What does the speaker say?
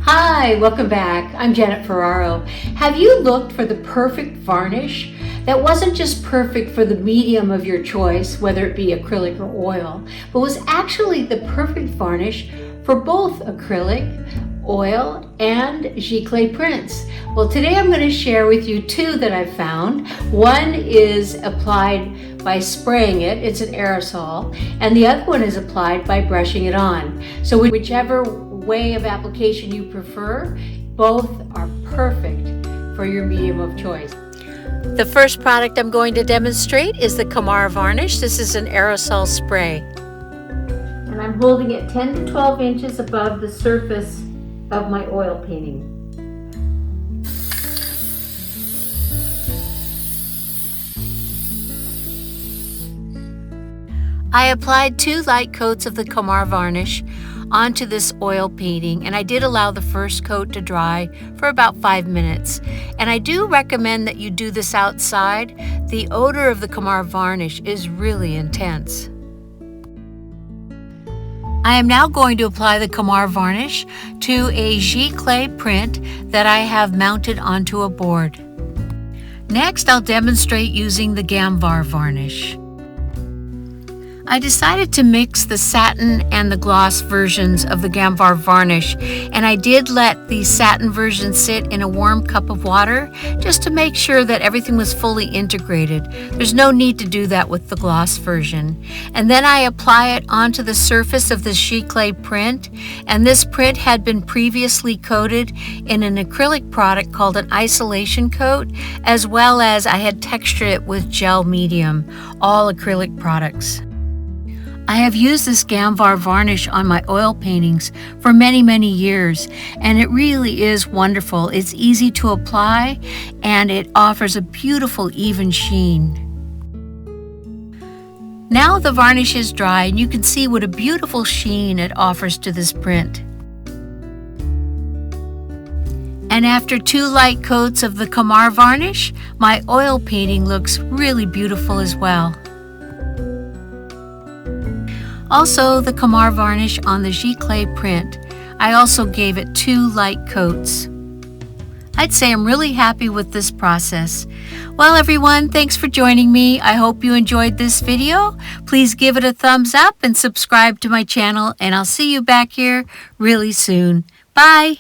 Hi, welcome back. I'm Janet Ferraro. Have you looked for the perfect varnish that wasn't just perfect for the medium of your choice, whether it be acrylic or oil, but was actually the perfect varnish for both acrylic, oil, and giclee prints? Well, today I'm going to share with you two that I've found. One is applied by spraying it, it's an aerosol, and the other one is applied by brushing it on. So whichever way of application you prefer, both are perfect for your medium of choice. The first product I'm going to demonstrate is the Kamar Varnish. This is an aerosol spray. And I'm holding it 10 to 12 inches above the surface of my oil painting. I applied 2 light coats of the Kamar Varnish onto this oil painting, and I did allow the first coat to dry for about 5 minutes. And I do recommend that you do this outside. The odor of the Kamar Varnish is really intense. I am now going to apply the Kamar Varnish to a giclee print that I have mounted onto a board. Next, I'll demonstrate using the Gamvar varnish. I decided to mix the satin and the gloss versions of the Gamvar varnish, and I did let the satin version sit in a warm cup of water just to make sure that everything was fully integrated. There's no need to do that with the gloss version. And then I apply it onto the surface of the giclee print, and this print had been previously coated in an acrylic product called an isolation coat, as well as I had textured it with gel medium, all acrylic products. I have used this Gamvar varnish on my oil paintings for many years, and it really is wonderful. It's easy to apply, and it offers a beautiful even sheen. Now the varnish is dry, and you can see what a beautiful sheen it offers to this print. And after 2 light coats of the Kamar varnish, my oil painting looks really beautiful as well. Also, the Kamar varnish on the giclee print, I also gave it 2 light coats. I'd say I'm really happy with this process. Well, everyone, thanks for joining me. I hope you enjoyed this video. Please give it a thumbs up and subscribe to my channel, and I'll see you back here really soon. Bye!